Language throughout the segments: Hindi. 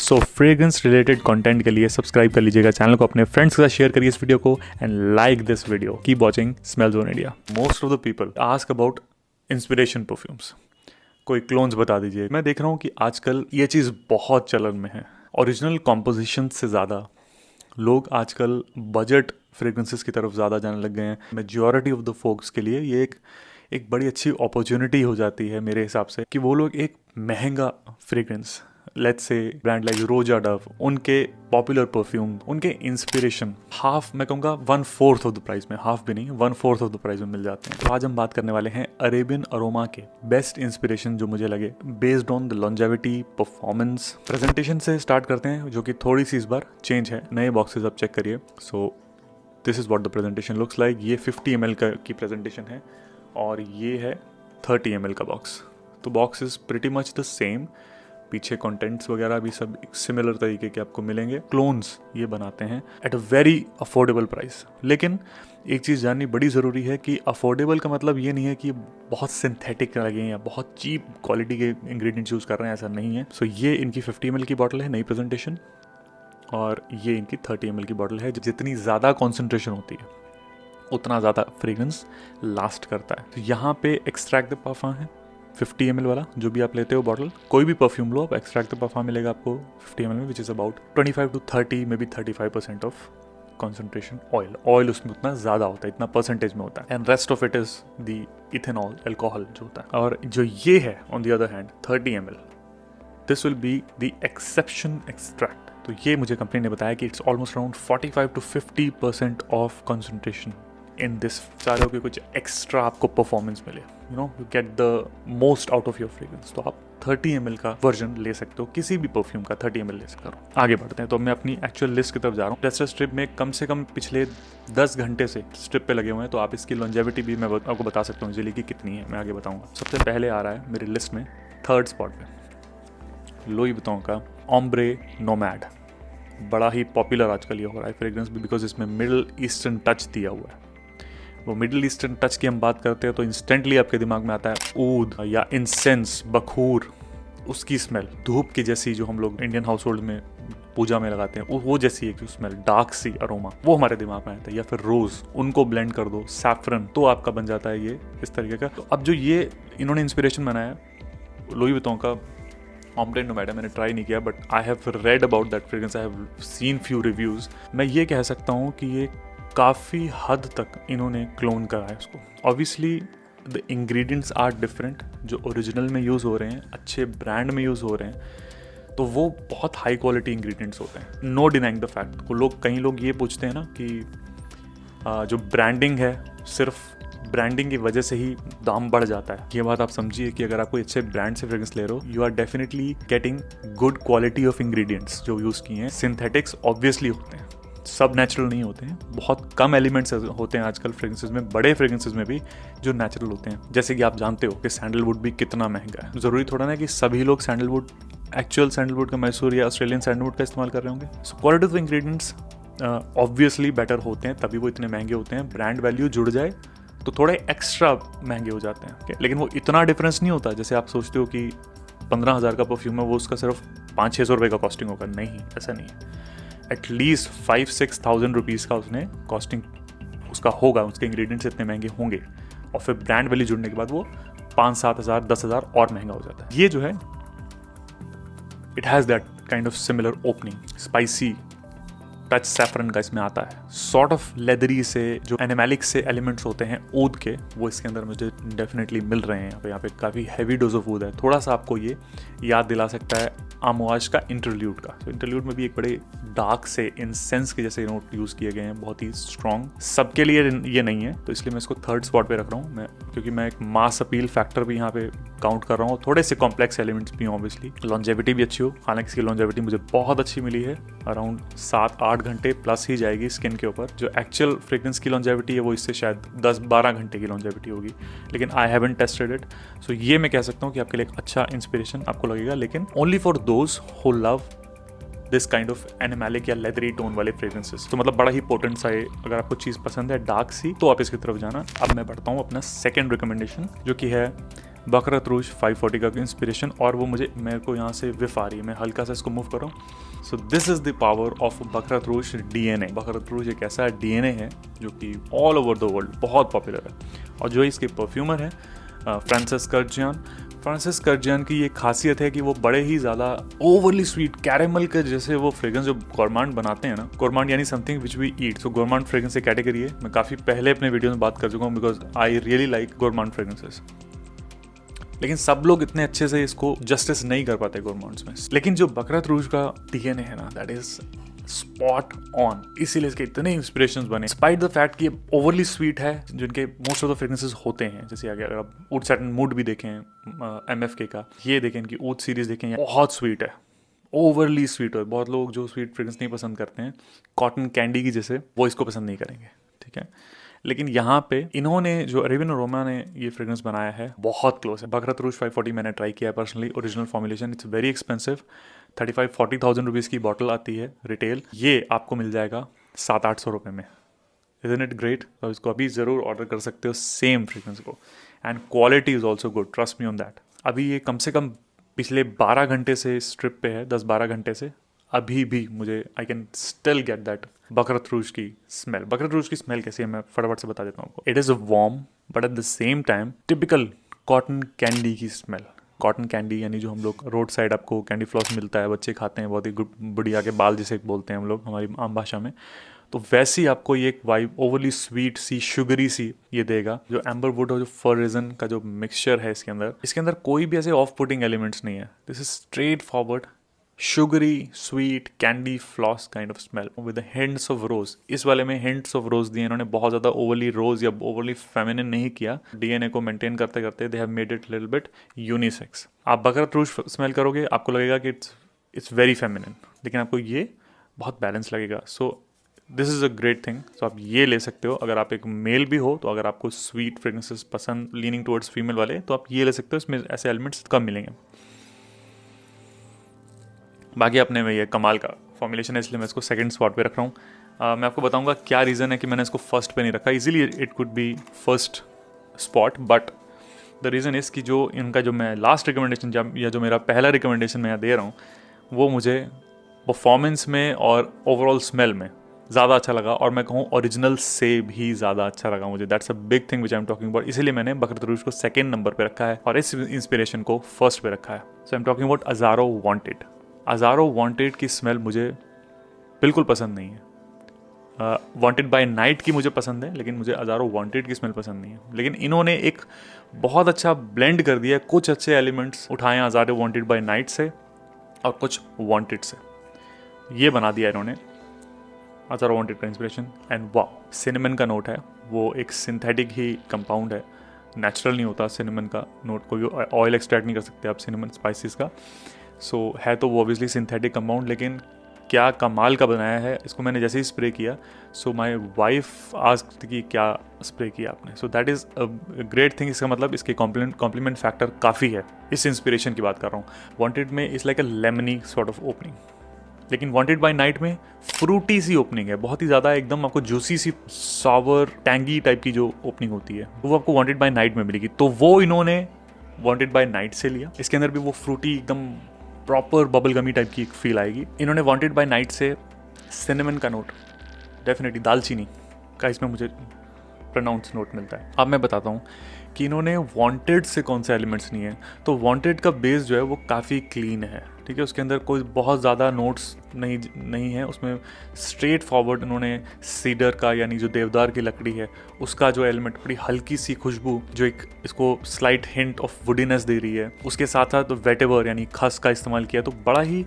सो फ्रेग्रेंस रिलेटेड कंटेंट के लिए सब्सक्राइब कर लीजिएगा चैनल को, अपने फ्रेंड्स के साथ शेयर करिए इस वीडियो को and like this video. Keep watching smell zone India. Most of the people ask about inspiration perfumes. कोई क्लोन्स बता दीजिए। मैं देख रहा हूँ कि आजकल ये चीज़ बहुत चलन में है। ओरिजिनल कॉम्पोजिशन से ज़्यादा लोग आजकल बजट फ्रेग्रेंसेस की तरफ ज़्यादा जाने लग गए हैं। मेजॉरिटी ऑफ द फोक्स के लिए ये एक बड़ी अच्छी अपॉर्चुनिटी हो जाती है मेरे हिसाब से कि वो लोग एक महंगा fragrance, let's say brand like रोजा डव, उनके पॉपुलर परफ्यूम, उनके इंस्पिरेशन हाफ, मैं कहूँगा 1/4 ऑफ द प्राइस में, हाफ भी नहीं 1/4 ऑफ द प्राइस में मिल जाते हैं। तो आज हम बात करने वाले हैं अरेबियन अरोमा के बेस्ट इंस्पिरेशन जो मुझे लगे based on the longevity, performance. Presentation से स्टार्ट करते हैं जो कि थोड़ी सी इस बार चेंज है। नए बॉक्सेस आप चेक करिए। So this is what the presentation looks like. ये 50 ml की प्रेजेंटेशन है और ये है 30 ml का बॉक्स। तो box is pretty much the same. पीछे कंटेंट्स वगैरह भी सब सिमिलर तरीके के आपको मिलेंगे। क्लोन्स ये बनाते हैं at a very affordable price. लेकिन एक चीज़ जाननी बड़ी ज़रूरी है कि अफोर्डेबल का मतलब ये नहीं है कि बहुत सिंथेटिक लगे या बहुत चीप क्वालिटी के इंग्रेडिएंट्स यूज़ कर रहे हैं, ऐसा नहीं है। सो ये इनकी 50 ml की बॉटल है, नई प्रेजेंटेशन, और ये इनकी 30 ml की बॉटल है। जितनी ज़्यादा कॉन्सेंट्रेशन होती है उतना ज़्यादा फ्रेग्रेंस लास्ट करता है। तो यहाँ पे एक्सट्रैक्ट द पार्फम है 50 ml वाला। जो भी आप लेते हो बॉटल, कोई भी परफ्यूम लो आप, एक्सट्रैक्ट द पार्फम मिलेगा आपको 50 ml में, which is about 25 to 30 may be 35% of concentration oil उसमें उतना ज़्यादा होता है, इतना परसेंटेज में होता है। And rest of it is the ethanol, alcohol जो होता है। और जो ये है on the other hand 30 ml, this will be the exception extract. तो ये मुझे कंपनी ने बताया कि it's almost around 45 to 50% of concentration in this. चाह रहे हो कि कुछ एक्स्ट्रा आपको परफॉर्मेंस मिले, you know, you get the most out of your fragrance, तो आप 30 ml का वर्जन ले सकते हो, किसी भी परफ्यूम का 30 ml ले सकते हो। आगे बढ़ते हैं। तो मैं अपनी एक्चुअल लिस्ट की तरफ जा रहा हूँ। टेस्टर स्ट्रिप में कम से कम पिछले 10 घंटे से स्ट्रिप पे लगे हुए हैं, तो आप इसकी लॉन्जेविटी भी मैं आपको बता सकता हूँ इजीली कि कितनी है। मैं आगे बताऊँगा। सबसे पहले आ रहा है मेरी लिस्ट में 3rd स्पॉट पे लुई विटॉन का ओम्ब्रे नोमैड। बड़ा ही पॉपुलर आजकल ये हो रहा है फ्रेग्रेंस भी, बिकॉज इसमें मिडल ईस्टर्न टच दिया हुआ है। वो मिडल ईस्टर्न टच की हम बात करते हैं तो इंस्टेंटली आपके दिमाग में आता है ऊद या इंसेंस, बखूर, उसकी स्मेल, धूप की जैसी जो हम लोग इंडियन हाउस होल्ड में पूजा में लगाते हैं, वो जैसी एक जो स्मेल, डार्क सी अरोमा, वो हमारे दिमाग में आता है। या फिर रोज, उनको ब्लेंड कर दो, सैफरन, तो आपका बन जाता है ये इस तरीके का। तो अब जो ये इन्होंने इंस्पिरेशन बनाया लुई विटॉन का ओम्ब्रे नोमैड, मैंने ट्राई नहीं किया, but I have read about that fragrance, I have seen few reviews. मैं ये कह सकता हूँ कि ये काफ़ी हद तक इन्होंने क्लोन करा है उसको। Obviously the ingredients are different. जो ओरिजिनल में यूज़ हो रहे हैं, अच्छे ब्रांड में यूज़ हो रहे हैं, तो वो बहुत हाई क्वालिटी इंग्रेडिएंट्स होते हैं, नो डिनाइंग द फैक्ट। कई लोग ये पूछते हैं ना कि जो ब्रांडिंग है, सिर्फ ब्रांडिंग की वजह से ही दाम बढ़ जाता है। ये बात आप समझिए कि अगर आप कोई अच्छे ब्रांड से फ्रेग्रेंस ले रहे हो, you are definitely getting good quality of ingredients जो यूज़ किए हैं। सिंथेटिक्स ऑब्वियसली होते हैं, सब नेचुरल नहीं होते हैं, बहुत कम एलिमेंट्स होते हैं आजकल फ्रेग्रेंसेस में, बड़े फ्रेग्रेंसेस में भी जो नेचुरल होते हैं। जैसे कि आप जानते हो कि सैंडलवुड भी कितना महंगा है। ज़रूरी थोड़ा ना कि सभी लोग सैंडलवुड, एक्चुअल सैंडलवुड का, मैसूर या ऑस्ट्रेलियन सैंडलवुड का इस्तेमाल कर रहे होंगे। So quality of ingredients obviously better होते हैं, तभी वो इतने महंगे होते हैं। ब्रांड वैल्यू जुड़ जाए तो थोड़े एक्स्ट्रा महंगे हो जाते हैं, लेकिन वो इतना डिफरेंस नहीं होता जैसे आप सोचते हो कि 15,000 का परफ्यूम है, वो उसका सिर्फ 500-600 रुपये का कॉस्टिंग होगा। नहीं, ऐसा नहीं है। एटलीस्ट 5,000-6,000 रुपीज़ का उसने कॉस्टिंग उसका होगा, उसके इंग्रेडिएंट्स इतने महंगे होंगे, और फिर ब्रांड वैल्यू जुड़ने के बाद वो 5-7 हज़ार 10 हज़ार और महंगा हो जाता है। ये जो है it has that kind of similar opening, spicy touch saffron का इसमें आता है। सॉर्ट ऑफ लेदरी से, जो एनिमैलिक से एलिमेंट्स होते हैं ऊद के, वो इसके अंदर मुझे डेफिनेटली मिल रहे हैं। यहाँ पे काफ़ी हैवी डोज ऑफ ऊद है। थोड़ा सा आपको ये याद दिला सकता है आमोआज का इंटरल्यूड का। तो इंटरल्यूड में भी एक बड़े डार्क से इंसेंस के जैसे नोट यूज़ किए गए हैं, बहुत ही स्ट्रॉन्ग। सबके लिए ये नहीं है, तो इसलिए मैं इसको 3rd स्पॉट पे रख रहा हूँ मैं, क्योंकि मैं एक मास अपील फैक्टर भी यहाँ पे काउंट कर रहा हूँ। थोड़े से कॉम्प्लेक्स एलिमेंट्स भी हों, ऑब्वियसली लॉन्जेविटी भी अच्छी हो। हालांकि इसकी लॉन्जेविटी मुझे बहुत अच्छी मिली है, अराउंड 7-8 घंटे प्लस ही जाएगी स्किन के ऊपर। जो एक्चुअल फ्रेग्रेंस की लॉन्जेविटी है वो इससे शायद 10-12 घंटे की लॉन्जेविटी होगी, लेकिन आई हैवंट टेस्टेड इट। सो ये मैं कह सकता हूँ कि आपके लिए एक अच्छा इंस्पिरेशन आपको लगेगा, लेकिन only for those who love this kind of animalic या लेदरी टोन वाले फ्रेग्रेंसेस। तो मतलब बड़ा ही पोटेंट सा है। अगर आपको चीज़ पसंद है डार्क सी, तो आप इसकी तरफ जाना। अब मैं बढ़ता हूँ अपना 2nd रिकमेंडेशन, जो कि है बकरत रूज 540 का इंस्पिरेशन, और वो मेरे को यहाँ से विफ आ रही है, मैं हल्का सा इसको मूव कर रहा हूँ। So this is the power of Baccarat Rouge DNA। Baccarat Rouge एक ऐसा DNA है जो कि ऑल ओवर द वर्ल्ड बहुत पॉपुलर है, और जो इसके परफ्यूमर है फ्रांसिस कर्जियन। फ्रांसिस कर्जियन की ये खासियत है कि वो बड़े ही ज़्यादा ओवरली स्वीट कैरेमल के जैसे वो फ्रेग्रेंस जो गोरमांड बनाते हैं ना, गोरमांड यानी something which we eat, so gourmand fragrance एक कैटेगरी है, मैं काफ़ी पहले अपने वीडियो में बात कर चुका हूँ, because I really like gourmand fragrances. लेकिन सब लोग इतने अच्छे से इसको जस्टिस नहीं कर पाते गोरमांड्स में, लेकिन जो बकरत रूज का DNA है ना, दैट इज स्पॉट ऑन, इसीलिए इसके इतने इंस्पिरेशंस बने, स्पाइट द फैक्ट कि ओवरली स्वीट है, जिनके मोस्ट ऑफ द फ्रेग्रेंसेस होते हैं। जैसे अगर आप ऊड सैटिन मूड भी देखें MFK का, ये देखें इनकी ऊड सीरीज देखें, बहुत स्वीट है, ओवरली स्वीट है। बहुत लोग जो स्वीट फ्रेग्रेंस नहीं पसंद करते हैं, कॉटन कैंडी की जैसे, वो इसको पसंद नहीं करेंगे, ठीक है। लेकिन यहाँ पे इन्होंने जो अरेबियन अरोमा ने ये फ्रेग्रेंस बनाया है, बहुत क्लोज है। बकरत रूज 540 मैंने ट्राई किया है personally, original formulation, it's very expensive, 35-40,000 rupees की बॉटल आती है रिटेल, ये आपको मिल जाएगा 700-800 रुपये में। Isn't it great? तो इसको अभी ज़रूर ऑर्डर कर सकते हो सेम फ्रेग्रेंस को, and quality is also good, trust me on that. अभी ये कम से कम पिछले 12 घंटे से इस ट्रिप पे है, 10-12 घंटे से, अभी भी मुझे I can still get that Baccarat Rouge की स्मेल। बकरत रूज की स्मेल कैसी है मैं फटाफट से बता देता हूँ आपको। It is warm but at the same time typical cotton candy की स्मेल। कॉटन कैंडी यानी जो हम लोग रोड साइड आपको कैंडी फ्लॉस मिलता है, बच्चे खाते हैं, बहुत ही बढ़िया के बाल जिसे बोलते हैं हम लोग हमारी आम भाषा में, तो वैसी आपको ये एक वाइब ओवरली स्वीट सी, शुगरी सी ये देगा। जो एम्बर वुड और जो फर रेजन का जो मिक्सचर है इसके अंदर कोई भी ऐसे ऑफ पुटिंग एलिमेंट्स नहीं है। This is straight forward sugary sweet candy floss kind of smell with hints of रोज। इस वाले में हिंट्स ऑफ रोज दिए इन्होंने, बहुत ज़्यादा ओवरली रोज या ओवरली फेमिनिन नहीं किया। DNA को मेंटेन करते करते they have made it little bit unisex. आप बकरत रूज स्मेल करोगे, आपको लगेगा कि इट्स वेरी फेमिनिन, लेकिन आपको ये बहुत बैलेंस लगेगा। So this is a great thing. So आप ये ले सकते हो अगर आप एक मेल भी हो, तो अगर आपको स्वीट फ्रेग्रेंसेस पसंद, लीनिंग टुवर्ड्स फीमेल वाले, तो आप ये ले सकते हो, इसमें ऐसे एलिमेंट्स कम मिलेंगे। बाकी अपने में ये कमाल का फॉर्मुलेशन है, इसलिए मैं इसको सेकंड स्पॉट पे रख रहा हूँ। मैं आपको बताऊंगा क्या रीज़न है कि मैंने इसको फर्स्ट पे नहीं रखा। Easily it could be first spot, but the reason is कि जो इनका जो मैं लास्ट रिकमेंडेशन या जो मेरा पहला रिकमेंडेशन मैं यहाँ दे रहा हूँ, वो मुझे परफॉर्मेंस में और ओवरऑल स्मेल में ज़्यादा अच्छा लगा, और मैं कहूँ ओरिजिनल से भी ज़्यादा अच्छा लगा मुझे। That's a big thing which I am talking about. इसीलिए मैंने बकरत रूज को सेकेंड नंबर पे रखा है और इस इंस्पिरेशन को फर्स्ट पे रखा है। So I am talking about Azzaro Wanted. Azzaro Wanted की स्मेल मुझे बिल्कुल पसंद नहीं है। वांटेड बाय नाइट की मुझे पसंद है, लेकिन मुझे अज़ारो वांटेड की स्मेल पसंद नहीं है। लेकिन इन्होंने एक बहुत अच्छा ब्लेंड कर दिया, कुछ अच्छे एलिमेंट्स उठाए अज़ारो वांटेड बाय नाइट से और कुछ वांटेड से, ये बना दिया इन्होंने अज़ारो वांटेड का इंस्पिरेशन। एंड वाह, सिनेमन का नोट है, वो एक सिंथेटिक ही कंपाउंड है, नेचुरल नहीं होता सिनेमन का नोट। कोई ऑयल एक्सट्रैक्ट नहीं कर सकते आप सिनेमन स्पाइसेस का। सो है तो वो ऑब्वियसली सिंथेटिक कंपाउंड, लेकिन क्या कमाल का बनाया है। इसको मैंने जैसे ही स्प्रे किया, सो माई वाइफ आस्क्ड कि क्या स्प्रे किया आपने। So that is a great thing. इसका मतलब इसके कॉम्प्लीमेंट फैक्टर काफ़ी है। इस इंस्पिरेशन की बात कर रहा हूँ। वांटेड में it's like a lemony sort of opening, लेकिन वांटेड बाय नाइट में फ्रूटी सी ओपनिंग है, बहुत ही ज़्यादा एकदम आपको जूसी सी सॉवर टैंगी टाइप की जो ओपनिंग होती है, वो आपको वांटेड बाय नाइट में मिलेगी। तो वो इन्होंने वांटेड बाय नाइट से लिया। इसके अंदर भी वो फ्रूटी एकदम प्रॉपर बबल गमी टाइप की एक फील आएगी। इन्होंने वांटेड बाय नाइट से सिनेमन का नोट, डेफिनेटली दालचीनी का इसमें मुझे प्रोनाउंस नोट मिलता है। अब मैं बताता हूँ कि इन्होंने वांटेड से कौन से एलिमेंट्स नहीं है। तो वांटेड का बेस जो है वो काफ़ी क्लीन है, ठीक है, उसके अंदर कोई बहुत ज़्यादा नोट्स नहीं है। उसमें स्ट्रेट फॉरवर्ड इन्होंने सीडर का यानी जो देवदार की लकड़ी है उसका जो एलिमेंट, बड़ी हल्की सी खुशबू जो एक इसको स्लाइट हिंट ऑफ वुडीनेस दे रही है, उसके साथ साथ वेटेवर यानी खस का इस्तेमाल किया। तो बड़ा ही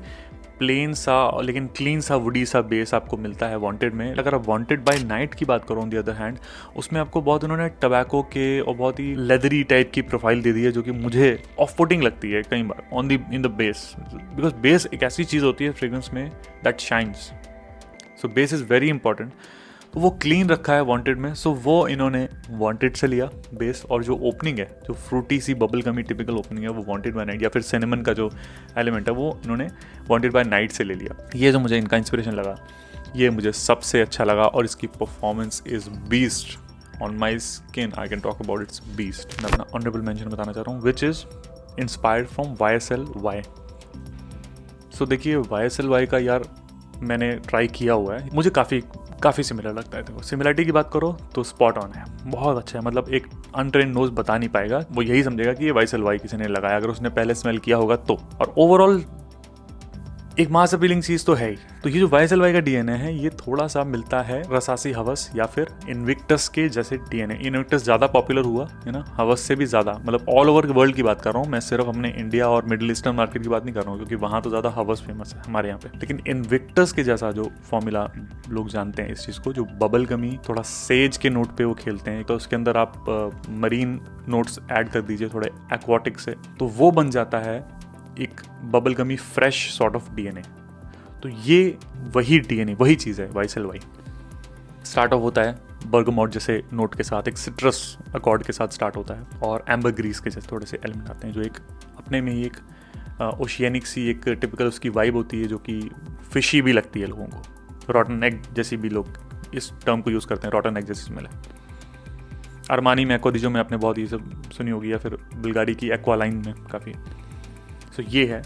प्लेन सा लेकिन क्लीन सा वुडी सा बेस आपको मिलता है वांटेड में। अगर आप वांटेड बाय नाइट की बात करो ऑन द अदर हैंड, उसमें आपको बहुत उन्होंने टबैको के और बहुत ही लेदरी टाइप की प्रोफाइल दे दी है, जो कि मुझे ऑफ पुटिंग लगती है कई बार on the in the base, because base एक ऐसी चीज़ होती है फ्रेग्रेंस में that shines. So base is very important. तो वो क्लीन रखा है वांटेड में, सो वो इन्होंने वांटेड से लिया बेस, और जो ओपनिंग है जो फ्रूटी सी बबल गमी टिपिकल ओपनिंग है वो वांटेड बाय नाइट, या फिर सिनेमन का जो एलिमेंट है वो इन्होंने वांटेड बाय नाइट से ले लिया। ये जो मुझे इनका इंस्पिरेशन लगा, ये मुझे सबसे अच्छा लगा, और इसकी performance is beast. On my skin I can talk about it's beast. मैं अपना ऑनरेबल मेंशन बताना चाह रहा हूँ, which is inspired from YSL-Y। सो देखिए YSL-Y का यार मैंने ट्राई किया हुआ है, मुझे काफ़ी सिमिलर लगता है। देखो सिमिलरिटी की बात करो तो स्पॉट ऑन है, बहुत अच्छा है। मतलब एक अनट्रेन नोज बता नहीं पाएगा, वो यही समझेगा कि ये YSL-Y किसी ने लगाया, अगर उसने पहले स्मेल किया होगा तो। और ओवरऑल एक मास अपीलिंग चीज़ तो है ही। तो ये जो YSL-Y का DNA है ये थोड़ा सा मिलता है रसासी हवस या फिर इनविक्टस के जैसे DNA। इनविक्टस ज़्यादा पॉपुलर हुआ है ना, हवस से भी ज़्यादा, मतलब ऑल ओवर वर्ल्ड की बात कर रहा हूँ मैं, सिर्फ अपने इंडिया और मिडिल ईस्टर्न मार्केट की बात नहीं कर रहा हूँ, क्योंकि वहाँ तो ज़्यादा हवस फेमस है हमारे यहाँ पे। लेकिन इनविक्टस के जैसा जो फॉर्मूला लोग जानते हैं इस चीज़ को, जो बबल गमी थोड़ा सेज के नोट पे वो खेलते हैं, तो उसके अंदर आप मरीन नोट्स ऐड कर दीजिए थोड़े एक्वाटिक से, तो वो बन जाता है एक bubble gummy fresh sort of DNA। तो ये वही DNA, वही चीज़ है YSL-Y। स्टार्ट ऑफ होता है बर्गमॉट जैसे नोट के साथ, एक सिट्रस अकॉर्ड के साथ स्टार्ट होता है, और एम्बरग्रीस के जैसे थोड़े से एलिमेंट आते हैं, जो एक अपने में ही एक ओशियनिक सी एक टिपिकल उसकी वाइब होती है, जो कि फिशी भी लगती है लोगों को। रॉटन एग जैसी भी लोग इस टर्म को यूज़ करते हैं, रॉटन एग जैसी स्मेल है। अरमानी में एक्वादिजो में आपने बहुत ये सब सुनी होगी, या फिर बुल्गारी की एक्वालाइन में काफ़ी। तो ये है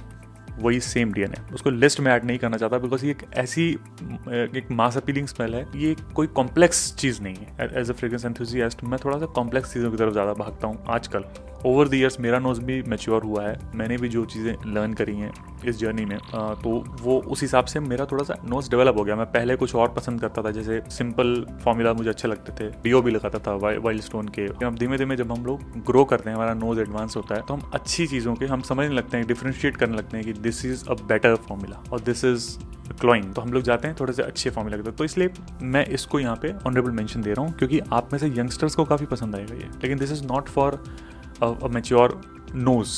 वही सेम DNA। उसको लिस्ट में ऐड नहीं करना चाहता बिकॉज ये एक ऐसी एक मास अपीलिंग स्मेल है, ये कोई कॉम्प्लेक्स चीज़ नहीं है। एज अ फ्रेग्रेंस एंथुसियास्ट मैं थोड़ा सा कॉम्प्लेक्स चीज़ों की तरफ ज़्यादा भागता हूँ आजकल। ओवर द ईयर्स मेरा नोज भी मैच्योर हुआ है, मैंने भी जो चीज़ें लर्न करी हैं इस जर्नी में, तो वो उस हिसाब से मेरा थोड़ा सा नोज डेवलप हो गया। मैं पहले कुछ और पसंद करता था, जैसे सिंपल फॉर्मूला मुझे अच्छे लगते थे, डीओ भी लगाता था वाइल्ड स्टोन के। अब धीमे धीमे जब हम लोग ग्रो करते हैं, हमारा नोज एडवांस होता है, तो हम अच्छी चीज़ों के हम समझने लगते हैं, डिफ्रेंशिएट करने लगते हैं कि this is a better formula और दिस इज़ क्लोइंग। तो हम लोग जाते हैं थोड़े से अच्छे फॉर्मूला के तरफ। तो इसलिए मैं इसको यहाँ पे ऑनरेबल मेंशन दे रहा हूँ, क्योंकि आप में से यंगस्टर्स को काफ़ी पसंद आएगा ये। लेकिन this is not for mature nose,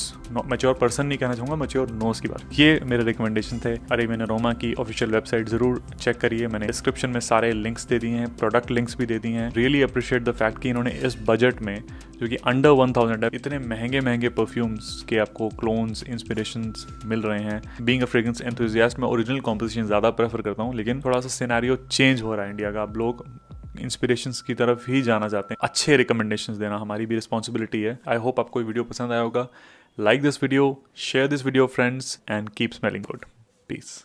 mature person नहीं कहना चाहूँगा, मैच्योर नोज की बात। ये मेरे रिकमेंडेशन थे। अरे मैंने रोमा की ऑफिशियल वेबसाइट ज़रूर चेक करिए, मैंने डिस्क्रिप्शन में सारे लिंक्स दे दिए हैं, प्रोडक्ट लिंक्स भी दे दिए हैं। रियली अप्रिशिएट द फैक्ट कि इन्होंने इस बजट में, जो कि अंडर 1000 है, इतने महंगे परफ्यूम्स के आपको क्लोन्स इंस्पिरेशंस मिल रहे हैं। बीइंग अ फ्रेग्रेंस एंथुसियास्ट मैं ओरिजिनल कॉम्पोजिशन ज़्यादा प्रेफर करता हूँ, लेकिन थोड़ा सा सिनेरियो चेंज हो रहा है इंडिया का। आप लोग इंस्पिरेशंस की तरफ ही जाना चाहते हैं, अच्छे रिकमेंडेशंस देना हमारी भी रिस्पॉन्सिबिलिटी है। आई होप आपको ये वीडियो पसंद आया होगा। Like this video, share this video friends, and keep smelling good. Piece.